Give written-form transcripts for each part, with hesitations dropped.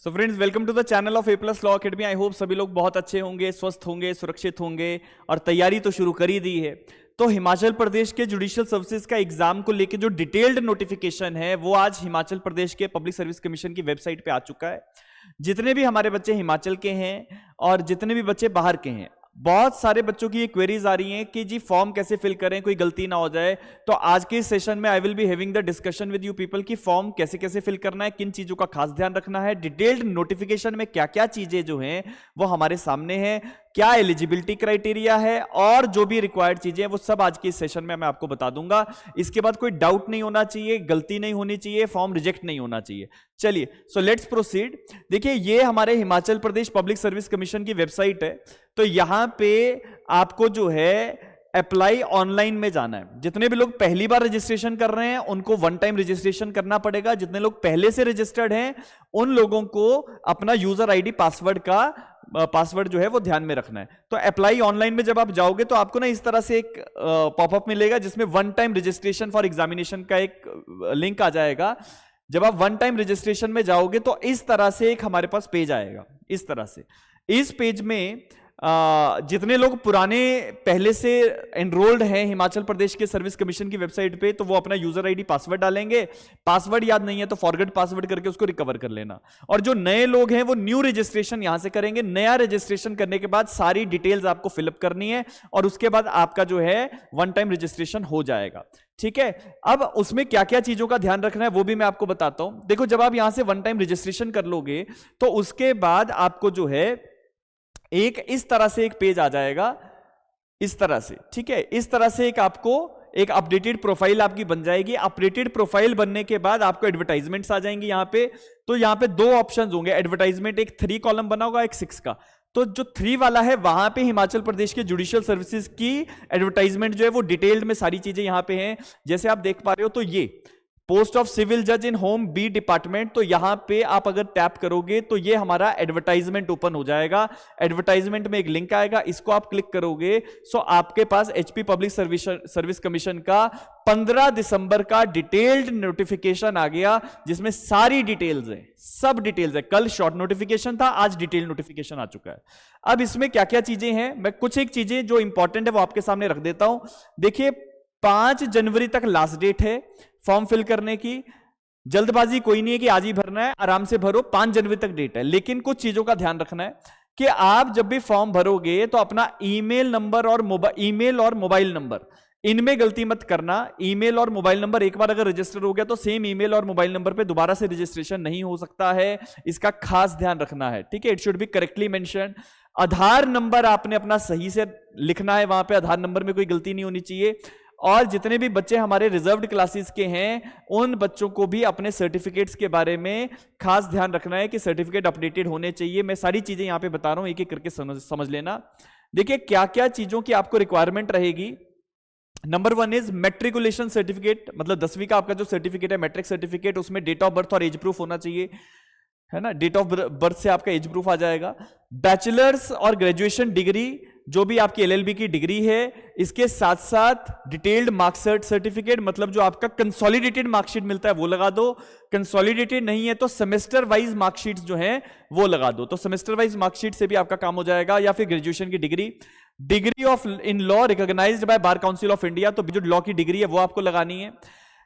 So friends, welcome to the channel of A plus law academy. I hope सभी लोग बहुत अच्छे होंगे, स्वस्थ होंगे, सुरक्षित होंगे और तैयारी तो शुरू कर ही दी है। तो हिमाचल प्रदेश के जुडिशियल सर्विसेज का एग्जाम को लेकर जो डिटेल्ड नोटिफिकेशन है वो आज हिमाचल प्रदेश के पब्लिक सर्विस कमीशन की वेबसाइट पे आ चुका है। जितने भी हमारे बच्चे हिमाचल के हैं और जितने भी बच्चे बाहर के हैं, बहुत सारे बच्चों की ये क्वेरीज आ रही हैं कि जी फॉर्म कैसे फिल करें, कोई गलती ना हो जाए। तो आज के इस सेशन में I will be having the discussion with you people कि फॉर्म कैसे कैसे फिल करना है, किन चीजों का खास ध्यान रखना है, डिटेल्ड नोटिफिकेशन में क्या क्या चीजें जो हैं वो हमारे सामने हैं, क्या एलिजिबिलिटी क्राइटेरिया है और जो भी रिक्वायर्ड चीजें हैं वो सब आज के इस सेशन में मैं आपको बता दूंगा। इसके बाद कोई डाउट नहीं होना चाहिए, गलती नहीं होनी चाहिए, फॉर्म रिजेक्ट नहीं होना चाहिए। चलिए, सो लेट्स प्रोसीड। देखिए, ये हमारे Himachal Pradesh public service commission की वेबसाइट है। तो यहां पे आपको जो है अप्लाई ऑनलाइन में जाना है। जितने भी लोग पहली बार रजिस्ट्रेशन कर रहे हैं उनको वन टाइम रजिस्ट्रेशन करना पड़ेगा। जितने लोग पहले से रजिस्टर्ड हैं उन लोगों को अपना यूजर आईडी पासवर्ड जो है वो ध्यान में रखना है। तो अप्लाई ऑनलाइन में जब आप जाओगे तो आपको ना इस तरह से एक पॉपअप मिलेगा जिसमें one time registration for examination का एक लिंक आ जाएगा। जब आप वन टाइम रजिस्ट्रेशन में जाओगे तो इस तरह से एक हमारे पास पेज आएगा। इस तरह से इस पेज में जितने लोग पुराने पहले से एनरोल्ड हैं हिमाचल प्रदेश के सर्विस कमीशन की वेबसाइट पे, तो वो अपना यूजर आईडी पासवर्ड डालेंगे। पासवर्ड याद नहीं है तो फॉरगेट पासवर्ड करके उसको रिकवर कर लेना। और जो नए लोग हैं वो न्यू रजिस्ट्रेशन यहां से करेंगे। नया रजिस्ट्रेशन करने के बाद सारी डिटेल्स आपको फिलअप करनी है और उसके बाद आपका जो है वन टाइम रजिस्ट्रेशन हो जाएगा। ठीक है, अब उसमें क्या क्या चीजों का ध्यान रखना है वो भी मैं आपको बताता हूं। देखो, जब आप यहां से वन टाइम रजिस्ट्रेशन कर लोगे तो उसके बाद आपको जो है एक इस तरह से एक पेज आ जाएगा, इस तरह से। ठीक है, इस तरह से एक आपको एक अपडेटेड प्रोफाइल आपकी बन जाएगी। अपडेटेड प्रोफाइल बनने के बाद आपको एडवर्टाइजमेंट्स आ जाएंगी यहां पे। तो यहां पे दो ऑप्शंस होंगे एडवर्टाइजमेंट, एक 3 कॉलम बना होगा, एक 6 का। तो जो 3 वाला है वहां पे हिमाचल प्रदेश के जुडिशियल सर्विसेज की एडवर्टाइजमेंट जो है वो डिटेल्ड में सारी चीजें यहां पे हैं। जैसे आप देख पा रहे हो तो ये पोस्ट ऑफ सिविल जज इन होम बी डिपार्टमेंट, तो यहां पे आप अगर टैप करोगे तो ये हमारा एडवर्टाइजमेंट ओपन हो जाएगा। एडवर्टाइजमेंट में एक लिंक आएगा, इसको आप क्लिक करोगे सो आपके पास एचपी पब्लिक सर्विस कमीशन का 15 दिसंबर का डिटेल्ड नोटिफिकेशन आ गया जिसमें सारी डिटेल्स है, सब डिटेल्स है। कल शॉर्ट नोटिफिकेशन था, आज डिटेल्ड नोटिफिकेशन आ चुका है। अब इसमें क्या क्या चीजें हैं, मैं कुछ एक चीजें जो इंपॉर्टेंट है वो आपके सामने रख देता हूं। देखिए, 5 जनवरी तक लास्ट डेट है फॉर्म फिल करने की। जल्दबाजी कोई नहीं है कि आज ही भरना है, आराम से भरो। 5 जनवरी तक डेट है, लेकिन कुछ चीजों का ध्यान रखना है कि आप जब भी फॉर्म भरोगे तो अपना ईमेल नंबर और मोबाइल नंबर इनमें गलती मत करना। ईमेल और मोबाइल नंबर एक बार अगर रजिस्टर हो गया तो सेम ईमेल और मोबाइल नंबर पे दोबारा से रजिस्ट्रेशन नहीं हो सकता है, इसका खास ध्यान रखना है। ठीक है, it should be correctly mention. Aadhaar number आपने अपना सही से लिखना है, वहां पे आधार नंबर में कोई गलती नहीं होनी चाहिए। और जितने भी बच्चे हमारे रिजर्व्ड क्लासेस के हैं उन बच्चों को भी अपने सर्टिफिकेट्स के बारे में खास ध्यान रखना है कि सर्टिफिकेट अपडेटेड होने चाहिए। मैं सारी चीजें यहां पे बता रहा हूं, एक एक करके समझ लेना। देखिए, क्या क्या चीजों की आपको रिक्वायरमेंट रहेगी। नंबर 1 इज मैट्रिकुलेशन सर्टिफिकेट, मतलब 10वीं का आपका जो सर्टिफिकेट है, मैट्रिक सर्टिफिकेट, उसमें डेट ऑफ बर्थ और एज प्रूफ होना चाहिए, है ना। डेट ऑफ बर्थ से आपका एज प्रूफ आ जाएगा। बैचलर्स और ग्रेजुएशन डिग्री, जो भी आपकी एलएलबी की डिग्री है, इसके साथ साथ डिटेल्ड मार्कशीट सर्टिफिकेट, मतलब जो आपका कंसोलिडेटेड मार्कशीट मिलता है वो लगा दो। कंसोलिडेटेड नहीं है तो सेमेस्टर वाइज मार्कशीट जो है वो लगा दो। तो सेमेस्टर वाइज मार्कशीट से भी आपका काम हो जाएगा। या फिर ग्रेजुएशन की degree of in law recognized by bar council of India, तो जो लॉ की डिग्री है वो आपको लगानी है।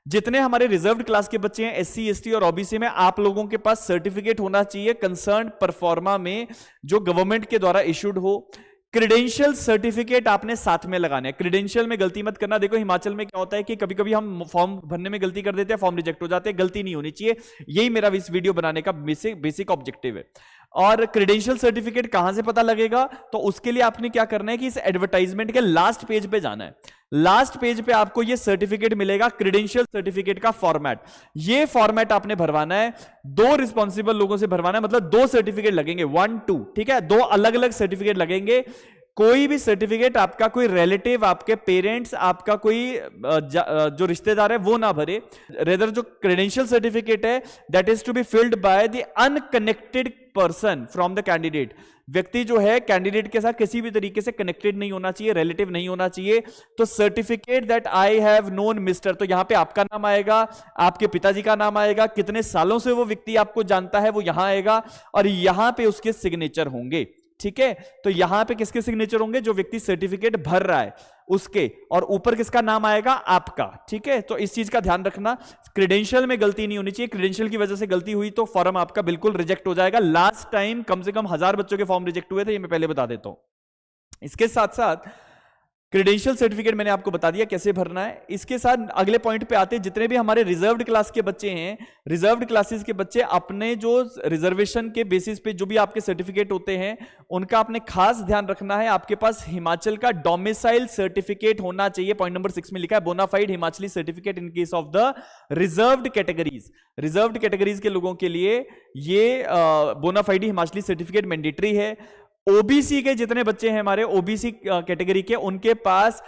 जितने हमारे रिजर्व्ड क्लास के बच्चे हैं, एससी, एसटी और ओबीसी में, आप लोगों के पास सर्टिफिकेट होना चाहिए कंसर्न परफॉर्मा में जो गवर्नमेंट के द्वारा इशूड हो। क्रेडेंशियल सर्टिफिकेट आपने साथ में लगाने हैं। क्रेडेंशियल में गलती मत करना। देखो, हिमाचल में क्या होता है कि कभी कभी हम फॉर्म भरने में गलती कर देते हैं, फॉर्म रिजेक्ट हो जाते हैं, गलती नहीं होनी चाहिए। यही मेरा इस वीडियो बनाने का बेसिक ऑब्जेक्टिव है। और क्रेडेंशियल सर्टिफिकेट कहां से पता लगेगा, तो उसके लिए आपने क्या करना है कि इस एडवर्टाइजमेंट के लास्ट पेज पे जाना है। लास्ट पेज पे आपको ये सर्टिफिकेट मिलेगा, क्रेडेंशियल सर्टिफिकेट का फॉर्मेट। ये फॉर्मेट आपने भरवाना है, 2 रिस्पॉन्सिबल लोगों से भरवाना है, मतलब 2 सर्टिफिकेट लगेंगे, 1 2। ठीक है, 2 अलग अलग सर्टिफिकेट लगेंगे। कोई भी सर्टिफिकेट आपका कोई रिलेटिव, आपके पेरेंट्स, आपका कोई जो रिश्तेदार है वो ना भरे। रेदर जो क्रेडेंशियल सर्टिफिकेट है that is to be filled by the unconnected person from the candidate. व्यक्ति जो है कैंडिडेट के साथ किसी भी तरीके से कनेक्टेड नहीं होना चाहिए, रिलेटिव नहीं होना चाहिए। तो certificate that I have known mister, तो यहां पे आपका नाम आएगा, आपके पिताजी का नाम आएगा, कितने सालों से वो व्यक्ति आपको जानता है वो यहां आएगा, और यहां पे उसके सिग्नेचर होंगे। ठीक है, तो यहां पे किसके सिग्नेचर होंगे? जो व्यक्ति सर्टिफिकेट भर रहा है उसके, और ऊपर किसका नाम आएगा? आपका। ठीक है, तो इस चीज का ध्यान रखना, क्रेडेंशियल में गलती नहीं होनी चाहिए। क्रेडेंशियल की वजह से गलती हुई तो फॉर्म आपका बिल्कुल रिजेक्ट हो जाएगा। लास्ट टाइम कम से कम 1000 बच्चों के फॉर्म रिजेक्ट हुए थे, ये मैं पहले बता देता हूं। इसके साथ साथ क्रेडेंशियल सर्टिफिकेट मैंने आपको बता दिया कैसे भरना है। इसके साथ अगले पॉइंट पे आते हैं, जितने भी हमारे रिजर्व्ड क्लास के बच्चे हैं, रिजर्व्ड क्लासेस के बच्चे अपने जो रिजर्वेशन के बेसिस पे जो भी आपके सर्टिफिकेट होते हैं उनका आपने खास ध्यान रखना है। आपके पास हिमाचल का डोमिसाइल सर्टिफिकेट होना चाहिए। पॉइंट नंबर 6 में लिखा है bonafide Himachali certificate in case of the reserved categories. Reserved categories के लोगों के लिए ये बोनाफाइड हिमाचली सर्टिफिकेट मैंडेटरी है। ओबीसी के जितने बच्चे हैं हमारे ओबीसी कैटेगरी के, उनके पास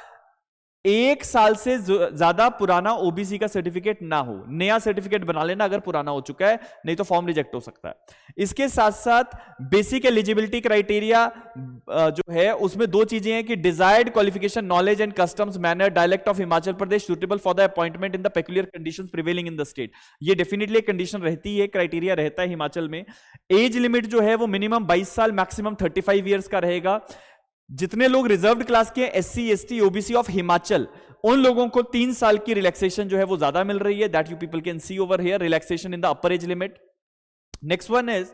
1 साल से ज्यादा पुराना ओबीसी का सर्टिफिकेट ना हो। नया सर्टिफिकेट बना लेना अगर पुराना हो चुका है, नहीं तो फॉर्म रिजेक्ट हो सकता है। इसके साथ साथ बेसिक एलिजिबिलिटी क्राइटेरिया जो है उसमें 2 चीजें हैं कि desired qualification, knowledge and customs, manner, dialect of Himachal Pradesh suitable for the appointment in the peculiar conditions prevailing in the state. ये डेफिनेटली एक कंडीशन रहती है, क्राइटेरिया रहता है हिमाचल में। एज लिमिट जो है वो मिनिमम 22 साल, मैक्सिमम 35 ईयर्स का रहेगा। जितने लोग रिजर्व्ड क्लास के SC, ST, OBC of Himachal, उन लोगों को 3 साल की रिलैक्सेशन जो है वो ज्यादा मिल रही है। That you people can see over here, relaxation in the upper age limit. Next one is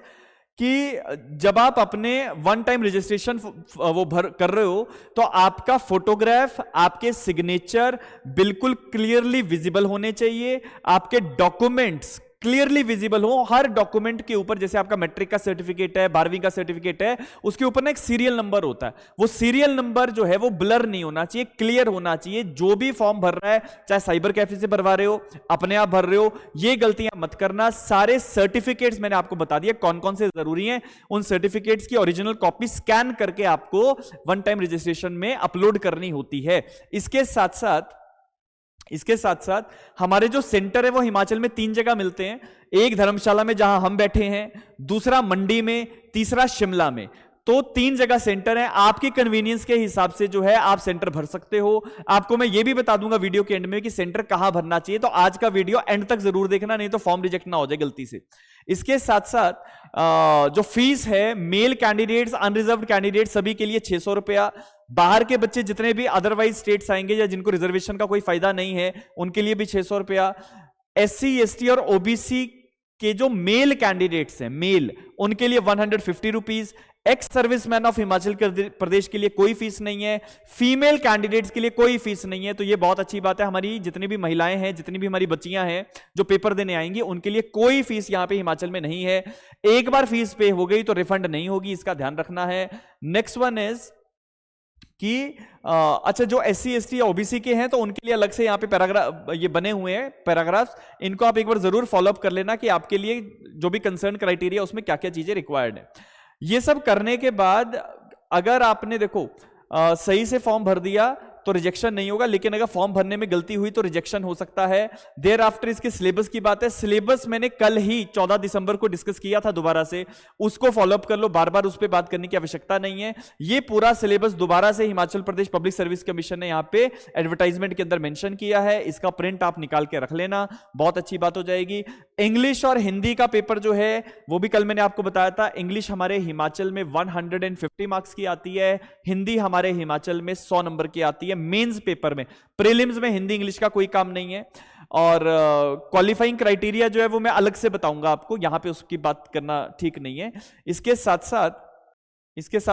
कि जब आप अपने वन टाइम रजिस्ट्रेशन वो कर रहे हो तो आपका फोटोग्राफ, आपके सिग्नेचर बिल्कुल क्लियरली विजिबल होने चाहिए। आपके डॉक्यूमेंट्स क्लियरली विजिबल हो। हर डॉक्यूमेंट के ऊपर, जैसे आपका मैट्रिक का सर्टिफिकेट है, 12वीं का सर्टिफिकेट है, उसके ऊपर ना एक सीरियल नंबर होता है। वो सीरियल नंबर जो है वो ब्लर नहीं होना चाहिए, क्लियर होना चाहिए। जो भी फॉर्म भर रहा है, चाहे साइबर कैफे से भरवा रहे हो, अपने आप भर रहे हो, ये गलतियां मत करना। सारे सर्टिफिकेट्स मैंने आपको बता दिया कौन कौन से जरूरी हैं। उन सर्टिफिकेट्स की ओरिजिनल कॉपी स्कैन करके आपको वन टाइम रजिस्ट्रेशन में अपलोड करनी होती है। इसके साथ साथ हमारे जो सेंटर है वो हिमाचल में 3 जगह मिलते हैं। एक धर्मशाला में जहां हम बैठे हैं, दूसरा मंडी में, तीसरा शिमला में। तो 3 जगह सेंटर है। आपकी कन्वीनियंस के हिसाब से जो है आप सेंटर भर सकते हो। आपको मैं ये भी बता दूंगा वीडियो के एंड में कि सेंटर कहां भरना चाहिए, तो आज का वीडियो एंड तक जरूर देखना, नहीं तो फॉर्म रिजेक्ट ना हो जाए गलती से। इसके साथ साथ जो फीस है, मेल कैंडिडेट्स, अनरिजर्व्ड कैंडिडेट सभी के लिए 600 रुपया। बाहर के बच्चे जितने भी अदरवाइज स्टेट्स आएंगे या जिनको रिजर्वेशन का कोई फायदा नहीं है उनके लिए भी 600 रुपया। एससी, एसटी और ओबीसी के जो मेल कैंडिडेट्स हैं, मेल, उनके लिए 150 rupees. Ex serviceman of Himachal Pradesh के लिए कोई फीस नहीं है। फीमेल कैंडिडेट्स के लिए कोई फीस नहीं है। तो ये बहुत अच्छी बात है। हमारी जितनी भी महिलाएं हैं, जितनी भी हमारी बच्चियां हैं जो पेपर देने आएंगी, उनके लिए कोई फीस यहां पे हिमाचल में नहीं है। एक बार फीस पे हो गई तो रिफंड नहीं होगी, इसका ध्यान रखना है। नेक्स्ट वन इज कि अच्छा, जो एससी, एसटी या ओबीसी के हैं तो उनके लिए अलग से यहाँ पे पैराग्राफ ये बने हुए हैं, पैराग्राफ्स। इनको आप एक बार जरूर फॉलोअप कर लेना कि आपके लिए जो भी कंसर्न क्राइटेरिया उसमें क्या क्या चीजें रिक्वायर्ड है। ये सब करने के बाद अगर आपने देखो सही से फॉर्म भर दिया तो रिजेक्शन नहीं होगा, लेकिन अगर फॉर्म भरने में गलती हुई तो रिजेक्शन हो सकता है। देयर आफ्टर इसके सिलेबस की बात है। सिलेबस मैंने कल ही 14 दिसंबर को डिस्कस किया था दोबारा से, उसको फॉलोअप कर लो, बार बार उस पर बात करने की आवश्यकता नहीं है। ये पूरा सिलेबस दोबारा से Himachal Pradesh public service commission ने यहाँ पे एडवर्टाइजमेंट के अंदर मेंशन किया है। इसका प्रिंट आप निकाल के रख लेना, बहुत अच्छी बात हो जाएगी। इंग्लिश और हिंदी का पेपर जो है वो भी कल मैंने आपको बताया था। इंग्लिश हमारे हिमाचल में 150 मार्क्स की आती है, हिंदी हमारे हिमाचल में 100 नंबर की आती है मेंस पेपर में। प्रीलिम्स में हिंदी इंग्लिश का कोई काम नहीं है। और क्वालिफाइंग क्राइटेरिया जो है वो मैं अलग से बताऊंगा आपको, यहां पे उसकी बात करना ठीक नहीं है। इसके साथ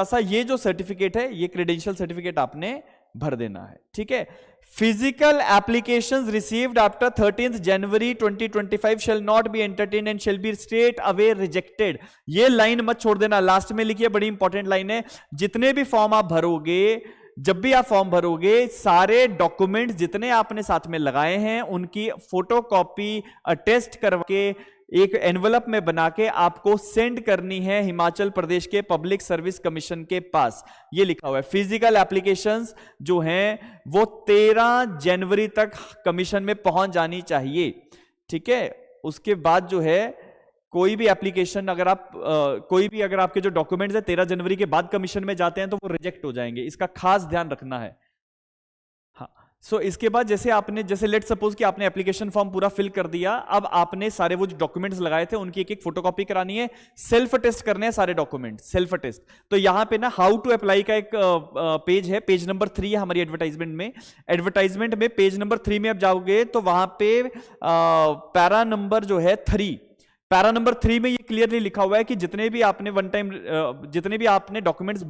साथ ये जो सर्टिफिकेट है, ये क्रेडेंशियल सर्टिफिकेट आपने भर देना है। ठीक है। Physical applications received after 13th January 2025 shall not be entertained and shall be straight away rejected। ये लाइन मत छोड़ देना, लास्ट में लिखिए, बड़ी इंपॉर्टेंट लाइन है। जितने भी फॉर्म आप भरोगे, जब भी आप फॉर्म भरोगे, सारे डॉक्यूमेंट्स जितने आपने साथ में लगाए हैं उनकी फोटोकॉपी अटेस्ट करके एक एनवलप में बना के आपको सेंड करनी है हिमाचल प्रदेश के पब्लिक सर्विस कमीशन के पास। ये लिखा हुआ है फिजिकल एप्लीकेशंस जो हैं वो 13 जनवरी तक कमीशन में पहुंच जानी चाहिए, ठीक है। उसके बाद जो है कोई भी एप्लीकेशन अगर आप अगर आपके जो डॉक्यूमेंट्स है 13 जनवरी के बाद कमीशन में जाते हैं तो वो रिजेक्ट हो जाएंगे, इसका खास ध्यान रखना है। हाँ, सो इसके बाद जैसे लेट सपोज कि आपने एप्लीकेशन फॉर्म पूरा फिल कर दिया, अब आपने सारे वो जो डॉक्यूमेंट्स लगाए थे उनकी एक एक फोटोकॉपी करानी है, सेल्फ टेस्ट करने हैं सारे डॉक्यूमेंट, सेल्फ टेस्ट। तो यहां पे ना हाउ टू अप्लाई का एक पेज है, पेज नंबर 3 है हमारी एडवर्टाइजमेंट में पेज नंबर 3 में आप जाओगे तो वहां पे पैरा नंबर जो है 3, पैरा नंबर 3 में ये क्लियरली लिखा हुआ है कि जितने भी आपने डॉक्यूमेंट्स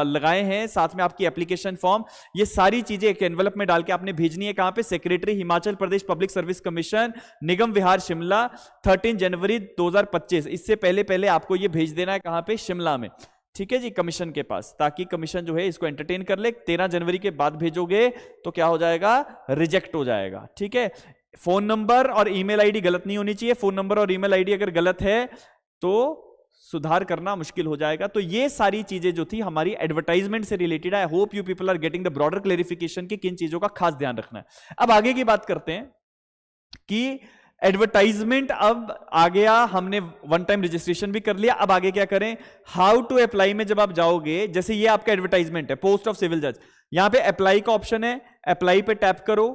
लगाए हैं साथ में आपकी एप्लीकेशन फॉर्म, ये सारी चीजें एक एनवलप में डाल के आपने भेजनी है। कहां पे? Secretary Himachal Pradesh public service commission, निगम विहार शिमला, 13 जनवरी 2025। इससे पहले आपको ये भेज देना है कहां पे? शिमला में, ठीक है जी, कमीशन के पास, ताकि कमीशन जो है इसको एंटरटेन कर ले। 13 जनवरी के बाद भेजोगे तो क्या हो जाएगा? रिजेक्ट हो जाएगा, ठीक है। फोन नंबर और ईमेल आईडी गलत नहीं होनी चाहिए। फोन नंबर और ईमेल आईडी अगर गलत है तो सुधार करना मुश्किल हो जाएगा। तो ये सारी चीजें जो थी हमारी एडवर्टाइजमेंट से रिलेटेड है। I hope you people are getting the broader clarification कि किन चीजों का खास ध्यान रखना है। अब आगे की बात करते हैं कि एडवर्टाइजमेंट अब आ गया, हमने वन टाइम रजिस्ट्रेशन भी कर लिया, अब आगे क्या करें? हाउ टू अप्लाई में जब आप जाओगे, जैसे ये आपका एडवर्टाइजमेंट है, पोस्ट ऑफ सिविल जज, यहां पे अप्लाई का ऑप्शन है, अप्लाई पे टैप करो।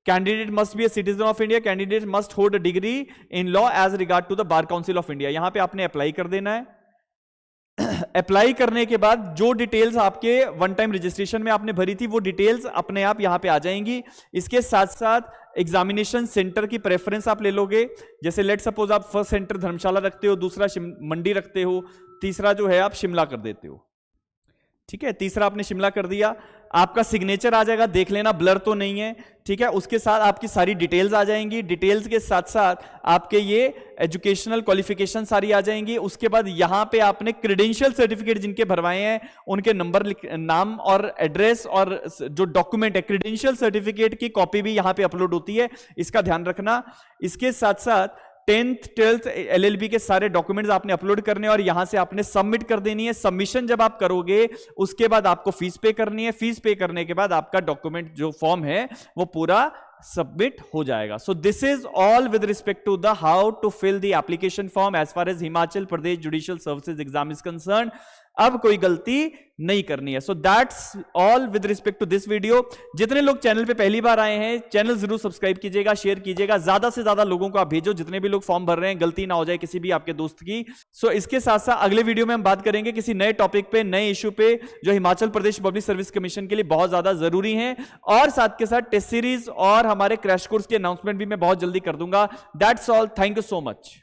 Candidate must be a citizen of India, candidate must hold a degree in law as regard to the bar council of India. यहां पे आपने अप्लाई कर देना है। अप्लाई करने के बाद जो डिटेल्स आपके वन टाइम रजिस्ट्रेशन में आपने भरी थी वो डिटेल्स अपने आप यहां पे आ जाएंगी। इसके साथ साथ एग्जामिनेशन सेंटर की प्रेफरेंस आप ले लोगे। जैसे लेट सपोज आप फर्स्ट सेंटर धर्मशाला रखते हो, दूसरा मंडी रखते हो, तीसरा जो है आप शिमला कर देते हो, ठीक है। तीसरा आपने शिमला कर दिया, आपका सिग्नेचर आ जाएगा, देख लेना ब्लर तो नहीं है, ठीक है। उसके साथ आपकी सारी डिटेल्स आ जाएंगी, डिटेल्स के साथ साथ आपके ये एजुकेशनल क्वालिफिकेशन सारी आ जाएंगी। उसके बाद यहां पे आपने क्रेडेंशियल सर्टिफिकेट जिनके भरवाए हैं उनके नंबर, नाम और एड्रेस और जो डॉक्यूमेंट है क्रेडेंशियल सर्टिफिकेट की कॉपी भी यहां पे अपलोड होती है, इसका ध्यान रखना। इसके साथ साथ 10th 12th LLB के सारे डॉक्यूमेंट्स आपने अपलोड करने और यहां से आपने सबमिट कर देनी है। सबमिशन जब आप करोगे उसके बाद आपको फीस पे करनी है। फीस पे करने के बाद आपका डॉक्यूमेंट जो फॉर्म है वो पूरा सबमिट हो जाएगा। So this is all with respect to the how to fill the application form as far as Himachal Pradesh judicial services exam is concern. अब कोई गलती नहीं करनी है। So that's all with respect to this video. जितने लोग चैनल पे पहली बार आए हैं चैनल जरूर सब्सक्राइब कीजिएगा, शेयर कीजिएगा, ज्यादा से ज्यादा लोगों को आप भेजो, जितने भी लोग फॉर्म भर रहे हैं गलती ना हो जाए किसी भी आपके दोस्त की। सो इसके साथ साथ अगले वीडियो में हम बात करेंगे किसी नए टॉपिक पे, नए इश्यू पे जो Himachal Pradesh public service commission के लिए बहुत ज्यादा जरूरी है। और साथ के साथ टेस्ट सीरीज और हमारे क्रैश कोर्स के अनाउंसमेंट भी मैं बहुत जल्दी कर दूंगा। That's all, thank you so much.